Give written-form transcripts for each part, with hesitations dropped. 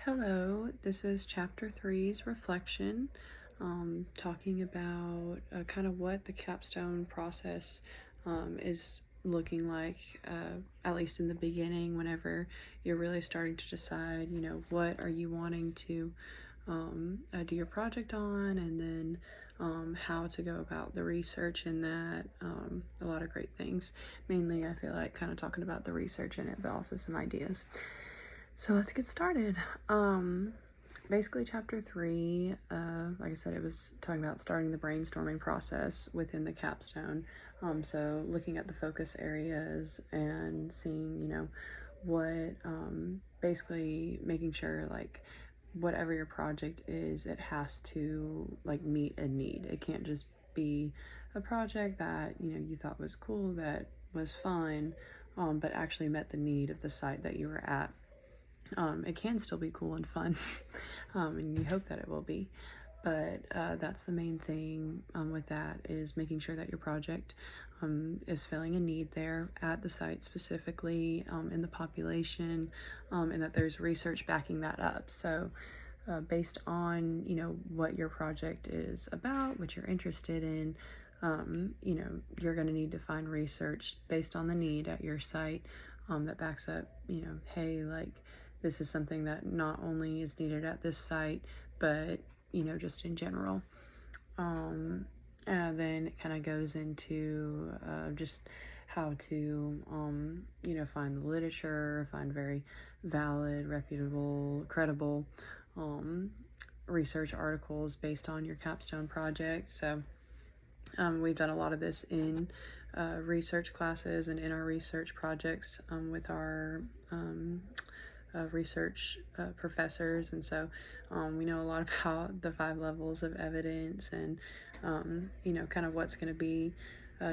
Hello, this is Chapter Three's reflection, talking about kind of what the capstone process is looking like, at least in the beginning, whenever you're really starting to decide, what are you wanting to do your project on, and then how to go about the research in that. A lot of great things. Mainly, I feel like kind of talking about the research in it, but also some ideas. So let's get started. Basically, chapter three, like I said, it was talking about starting the brainstorming process within the capstone. So looking at the focus areas and seeing, what, basically making sure, like, whatever your project is, it has to, like, meet a need. It can't just be a project that, you thought was cool, that was fun, but actually met the need of the site that you were at. It can still be cool and fun, and you hope that it will be. But that's the main thing with that, is making sure that your project is filling a need there at the site, specifically in the population, and that there's research backing that up. So based on, what your project is about, what you're interested in, you're going to need to find research based on the need at your site that backs up, hey, like, this is something that not only is needed at this site, but, just in general. And then it kind of goes into just how to, find the literature, find very valid, reputable, credible research articles based on your capstone project. So we've done a lot of this in research classes and in our research projects with our research professors, and so we know a lot about the 5 levels of evidence, and kind of what's going to be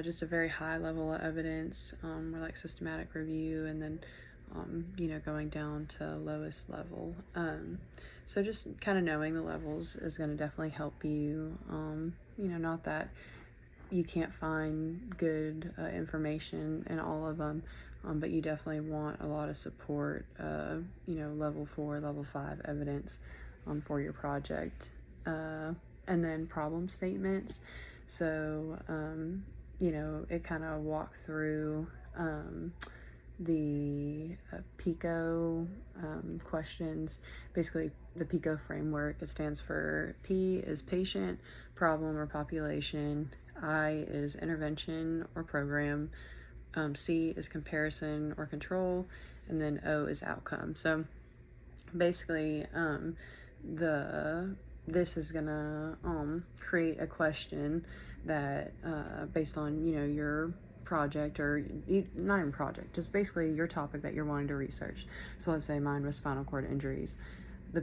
just a very high level of evidence, or like systematic review, and then going down to lowest level. So just kind of knowing the levels is going to definitely help you. Not that you can't find good information in all of them, but you definitely want a lot of support, level 4, level 5 evidence for your project. And then problem statements. So, it kind of walk through the PICO questions. Basically, the PICO framework, it stands for P is patient, problem, or population. I is intervention or program. C is comparison or control, and then O is outcome. So basically, this is gonna create a question that based on your project, or not even project, just basically your topic that you're wanting to research. So let's say mine was spinal cord injuries. The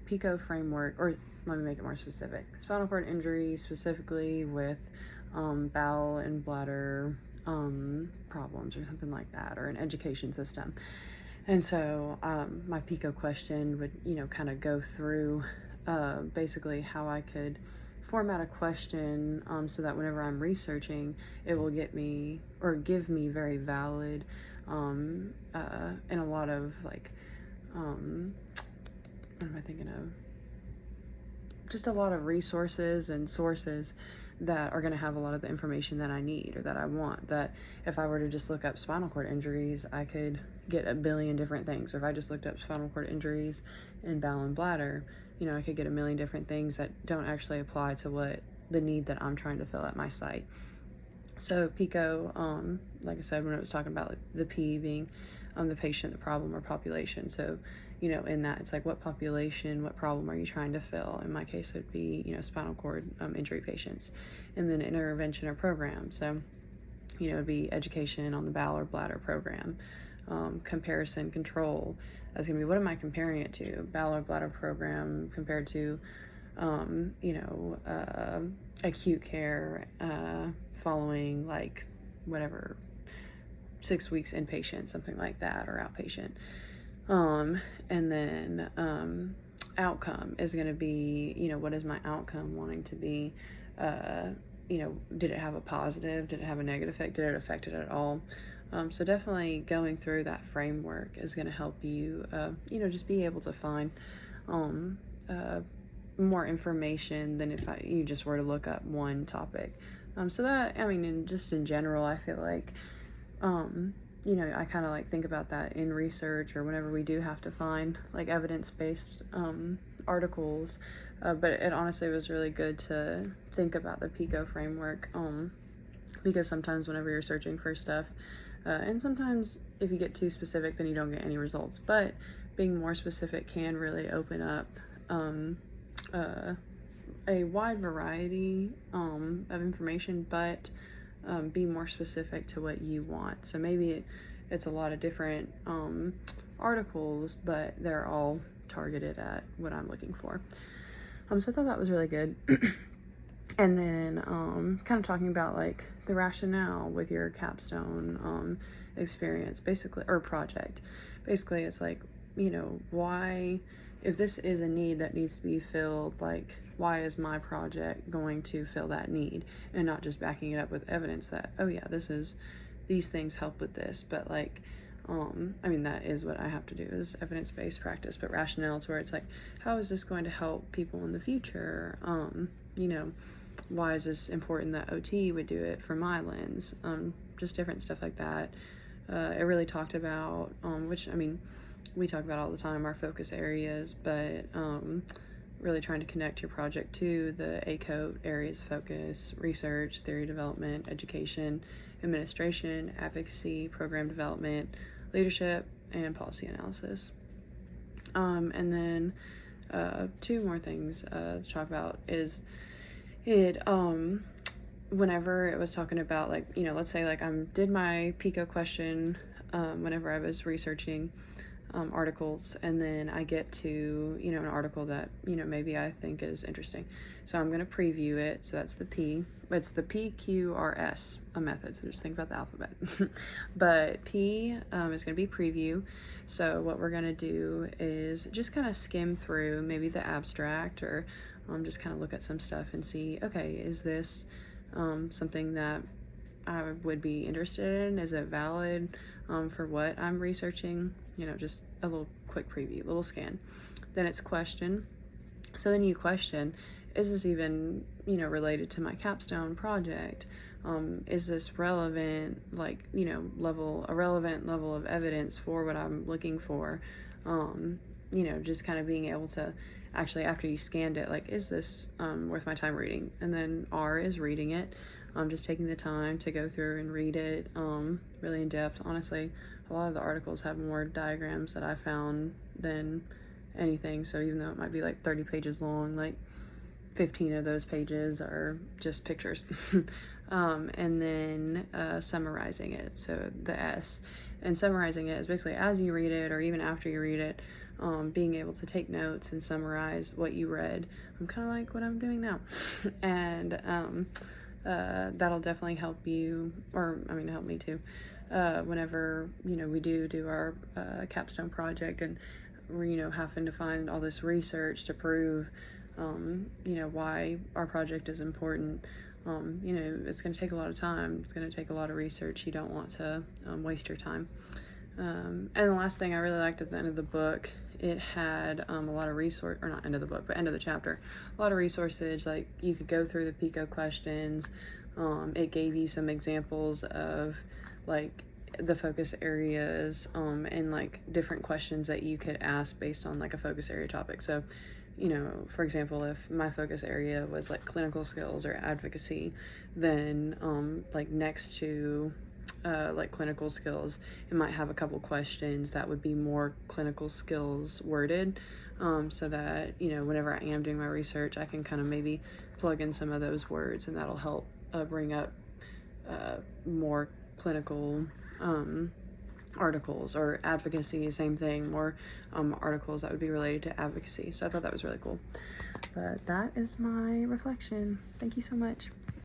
PICO framework, or let me make it more specific, spinal cord injuries specifically with bowel and bladder problems, or something like that, or an education system. And so my PICO question would, kind of go through basically how I could format a question so that whenever I'm researching, it will get me, or give me, very valid and a lot of, like, what am I thinking of? Just a lot of resources and sources that are going to have a lot of the information that I need or that I want. That if I were to just look up spinal cord injuries, I could get a billion different things. Or if I just looked up spinal cord injuries and bowel and bladder, I could get a million different things that don't actually apply to what the need that I'm trying to fill at my site. So PICO, like I said, when it was talking about, like, the P being the patient, the problem, or population. So, in that, it's like, what population, what problem are you trying to fill? In my case, it would be, spinal cord injury patients. And then intervention or program. So, it would be education on the bowel or bladder program. Comparison, control. That's going to be, what am I comparing it to? Bowel or bladder program compared to, acute care following, like, whatever, 6 weeks inpatient, something like that, or outpatient. And then outcome is going to be, what is my outcome wanting to be? Did it have a positive? Did it have a negative effect? Did it affect it at all? So definitely going through that framework is going to help you, just be able to find um, uh, more information than if you just were to look up one topic. So that, I mean, in general, I feel like, I kind of like think about that in research or whenever we do have to find like evidence-based articles. But it honestly was really good to think about the PICO framework, because sometimes whenever you're searching for stuff, and sometimes if you get too specific, then you don't get any results. But being more specific can really open up a wide variety of information, but be more specific to what you want. So maybe it's a lot of different articles, but they're all targeted at what I'm looking for. So I thought that was really good. And then kind of talking about like the rationale with your capstone experience, basically, or project. Basically, it's like, why, if this is a need that needs to be filled, like, why is my project going to fill that need, and not just backing it up with evidence that, oh yeah, these things help with this, but like, that is what I have to do, is evidence-based practice, but rationale to where it's like, how is this going to help people in the future? Why is this important that OT would do it from my lens? Just different stuff like that. It really talked about, which, we talk about all the time, our focus areas, but really trying to connect your project to the ACOTE areas of focus: research, theory development, education, administration, advocacy, program development, leadership, and policy analysis. And then two more things to talk about is it, whenever it was talking about, like, let's say like I did my PICO question whenever I was researching articles, and then I get to, an article that, maybe I think is interesting. So I'm going to preview it. So that's the P. It's the PQRS method. So just think about the alphabet. But P is going to be preview. So what we're going to do is just kind of skim through maybe the abstract, or just kind of look at some stuff and see, okay, is this something that I would be interested in? Is it valid for what I'm researching? Just a little quick preview, little scan. Then it's question. So then you question, is this even, related to my capstone project? Is this relevant, like, a relevant level of evidence for what I'm looking for? Just kind of being able to actually, after you scanned it, like, is this worth my time reading? And then R is reading it. Just taking the time to go through and read it really in depth. Honestly, a lot of the articles have more diagrams that I found than anything. So even though it might be like 30 pages long, like 15 of those pages are just pictures. And then summarizing it, so the S. And summarizing it is basically as you read it, or even after you read it, being able to take notes and summarize what you read. Kind of like what I'm doing now. And that'll definitely help you, or help me too, whenever we do our capstone project, and we're having to find all this research to prove why our project is important. It's going to take a lot of time. It's going to take a lot of research. You don't want to waste your time. And the last thing I really liked at the end of the book, it had a lot of resource, or not end of the book, but end of the chapter, a lot of resources. Like, you could go through the PICO questions. It gave you some examples of like the focus areas, and like different questions that you could ask based on like a focus area topic. So, for example, if my focus area was like clinical skills or advocacy, then like next to like clinical skills, it might have a couple questions that would be more clinical skills worded, so that whenever I am doing my research, I can kind of maybe plug in some of those words, and that'll help bring up more clinical articles. Or advocacy, same thing, more articles that would be related to advocacy. So I thought that was really cool. But that is my reflection. Thank you so much.